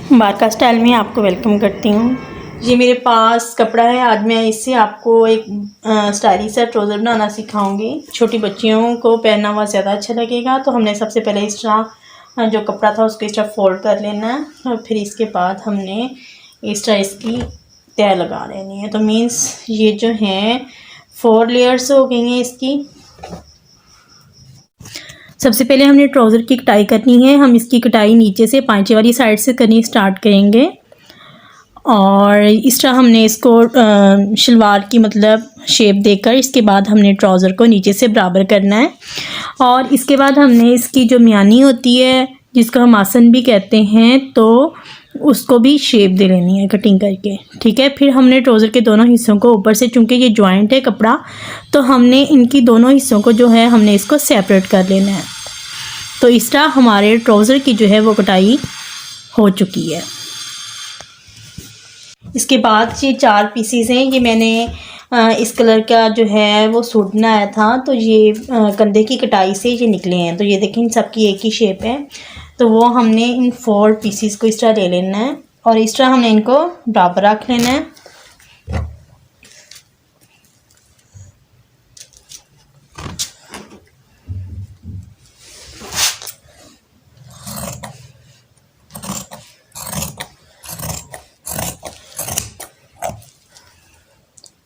बारका style में आपको welcome करती हूँ। ये मेरे पास कपड़ा है। आज मैं इससे आपको एक स्टाइलिश सा ट्राउज़र बनाना सिखाऊंगी। छोटी बच्चियों को पहनना हुआ ज़्यादा अच्छा लगेगा। तो हमने सबसे पहले इस तरह जो कपड़ा था उसको इस तरह फोल्ड कर लेना है और फिर इसके बाद हमने इस तरह इसकी तय लगा लेनी है। तो मीन्स ये जो है 4 लेयर्स हो गई हैं इसकी। सबसे पहले हमने ट्राउज़र की कटाई करनी है। हम इसकी कटाई नीचे से पांचे वाली साइड से करनी स्टार्ट करेंगे और इस तरह हमने इसको शलवार की मतलब शेप देकर इसके बाद हमने ट्राउज़र को नीचे से बराबर करना है। और इसके बाद हमने इसकी जो मियानी होती है जिसको हम आसन भी कहते हैं तो उसको भी शेप दे लेनी है कटिंग करके, ठीक है। फिर हमने ट्राउज़र के दोनों हिस्सों को ऊपर से, चूँकि ये जॉइंट है कपड़ा, तो हमने इनकी दोनों हिस्सों को जो है हमने इसको सेपरेट कर लेना है। तो इस तरह हमारे ट्राउज़र की जो है वो कटाई हो चुकी है। इसके बाद ये 4 पीसीज हैं। ये मैंने इस कलर का जो है वो सूट बनाया था, तो ये कंधे की कटाई से ये निकले हैं। तो ये देखें इन सब की एक ही शेप है। तो वो हमने इन 4 पीसीज को इस तरह ले लेना है और इस तरह हमने इनको बराबर रख लेना है।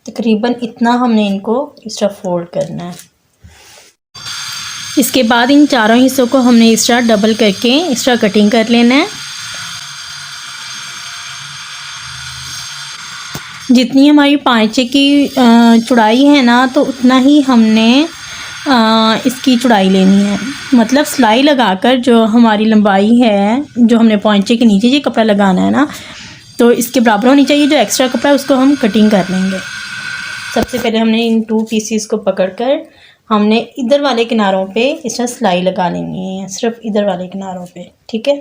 तकरीबन इतना हमने इनको इस तरह फोल्ड करना है। इसके बाद इन चारों हिस्सों को हमने इस तरह डबल करके इस तरह कटिंग कर लेना है। जितनी हमारी पांचे की चौड़ाई है ना, तो उतना ही हमने इसकी चौड़ाई लेनी है। मतलब सिलाई लगाकर जो हमारी लंबाई है, जो हमने पांचे के नीचे ये कपड़ा लगाना है ना, तो इसके बराबर होनी चाहिए। जो एक्स्ट्रा कपड़ा है उसको हम कटिंग कर लेंगे। सबसे पहले हमने इन 2 पीसीस को पकड़कर हमने इधर वाले किनारों पे इस तरह सिलाई लगा लेनी है, सिर्फ इधर वाले किनारों पे, ठीक है।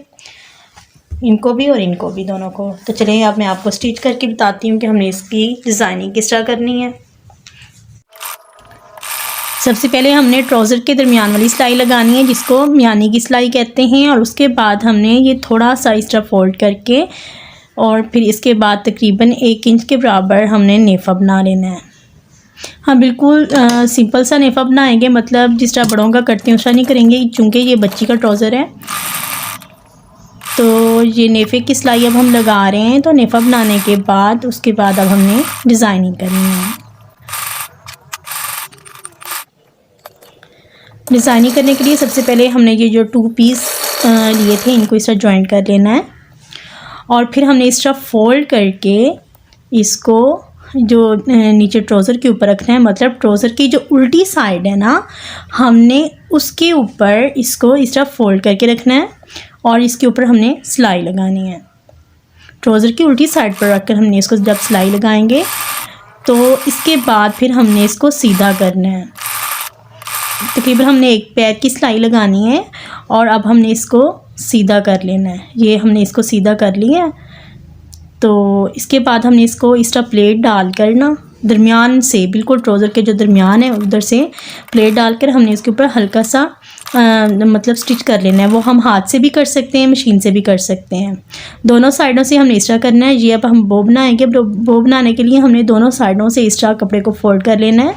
इनको भी और इनको भी, दोनों को। तो चलिए अब मैं आपको स्टिच करके बताती हूँ कि हमने इसकी डिज़ाइनिंग किस तरह करनी है। सबसे पहले हमने ट्राउज़र के दरमियान वाली सिलाई लगानी है जिसको मियानी की सिलाई कहते हैं। और उसके बाद हमने ये थोड़ा सा इस तरह फोल्ड करके और फिर इसके बाद तकरीबन 1 इंच के बराबर हमने नेफ़ा बना लेना है। हाँ, बिल्कुल सिंपल सा नेफ़ा बनाएंगे, मतलब जिस तरह बड़ों का करते हैं उस तरह नहीं करेंगे, चूँकि ये बच्ची का ट्राउज़र है। तो ये नेफ़े की सिलाई अब हम लगा रहे हैं। तो नेफ़ा बनाने के बाद उसके बाद अब हमने डिज़ाइनिंग करनी है। डिज़ाइनिंग करने के लिए सबसे पहले हमने ये जो 2 पीस लिए थे इनको इस तरह जॉइंट कर लेना है और फिर हमने इस तरह फोल्ड करके इसको जो नीचे ट्राउज़र के ऊपर रखना है। मतलब ट्राउज़र की जो उल्टी साइड है ना, हमने उसके ऊपर इसको इस तरह फोल्ड करके रखना है और इसके ऊपर हमने सिलाई लगानी है। ट्राउज़र की उल्टी साइड पर रखकर हमने इसको जब सिलाई लगाएंगे तो इसके बाद फिर हमने इसको सीधा करना है। तकरीबन हमने 1 पैर की सिलाई लगानी है और अब हमने इसको सीधा कर लेना है। ये हमने इसको सीधा कर लिया है। तो इसके बाद हमने इसको इस तरह प्लेट डालकर ना दरमियान से, बिल्कुल ट्राउज़र के जो दरमियान है उधर से प्लेट डालकर हमने इसके ऊपर हल्का सा मतलब स्टिच कर लेना है। वो हम हाथ से भी कर सकते हैं, मशीन से भी कर सकते हैं। दोनों साइडों से हमने इस तरह करना है। ये अब हम बो बनाएंगे। बो बनाने के लिए हमने दोनों साइडों से इस तरह कपड़े को फोल्ड कर लेना है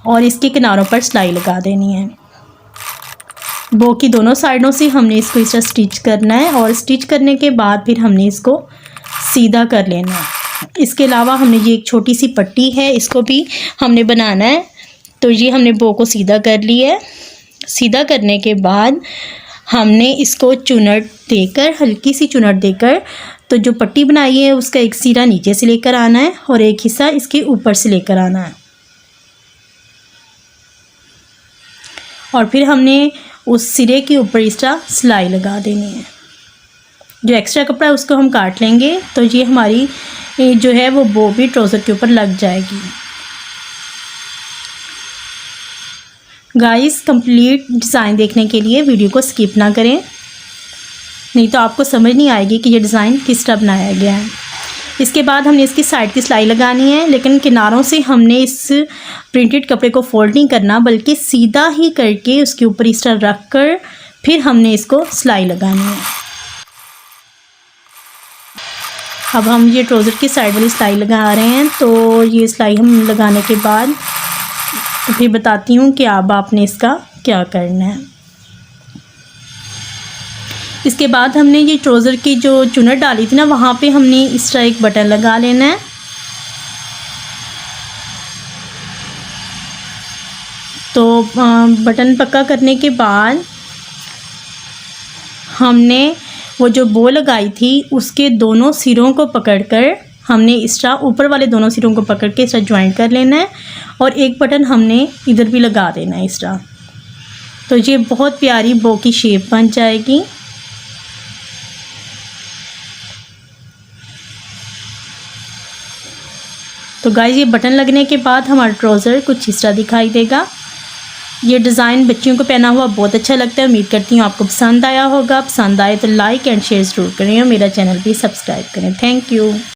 और इसके किनारों पर सिलाई लगा देनी है। बो की दोनों साइडों से हमने इसको इस तरह स्टिच करना है और स्टिच करने के बाद फिर हमने इसको सीधा कर लेना है। इसके अलावा हमने ये एक छोटी सी पट्टी है, इसको भी हमने बनाना है। तो ये हमने बो को सीधा कर लिया है। सीधा करने के बाद हमने इसको चुनट देकर, हल्की सी चुनट देकर, तो जो पट्टी बनाई है उसका एक सिरा नीचे से लेकर आना है और एक हिस्सा इसके ऊपर से लेकर आना है। और फिर हमने उस सिरे के ऊपर इस तरह सिलाई लगा देनी है। जो एक्स्ट्रा कपड़ा है उसको हम काट लेंगे। तो ये हमारी जो है वो बो भी ट्राउज़र के ऊपर लग जाएगी। गाइस, कंप्लीट डिज़ाइन देखने के लिए वीडियो को स्किप ना करें, नहीं तो आपको समझ नहीं आएगी कि ये डिज़ाइन किस तरह बनाया गया है। इसके बाद हमने इसकी साइड की सिलाई लगानी है, लेकिन किनारों से हमने इस प्रिंटेड कपड़े को फोल्ड नहीं करना, बल्कि सीधा ही करके उसके ऊपर इस तरह रख कर फिर हमने इसको सिलाई लगानी है। अब हम ये ट्राउज़र की साइड वाली सिलाई लगा रहे हैं। तो ये सिलाई हम लगाने के बाद तो फिर बताती हूँ कि अब आपने इसका क्या करना है। इसके बाद हमने ये ट्राउज़र की जो चुन्नट डाली थी ना, वहाँ पे हमने इस तरह एक बटन लगा लेना है। तो बटन पक्का करने के बाद हमने वो जो बो लगाई थी उसके दोनों सिरों को पकड़कर हमने इस तरह ऊपर वाले दोनों सिरों को पकड़ के इस तरह ज्वाइंट कर लेना है और एक बटन हमने इधर भी लगा देना है इस तरह। तो ये बहुत प्यारी बो की शेप बन जाएगी। तो गाइस ये बटन लगने के बाद हमारा ट्राउज़र कुछ इस तरह दिखाई देगा। ये डिज़ाइन बच्चियों को पहना हुआ बहुत अच्छा लगता है। उम्मीद करती हूँ आपको पसंद आया होगा। पसंद आए तो लाइक एंड शेयर ज़रूर करें और मेरा चैनल भी सब्सक्राइब करें। Thank you.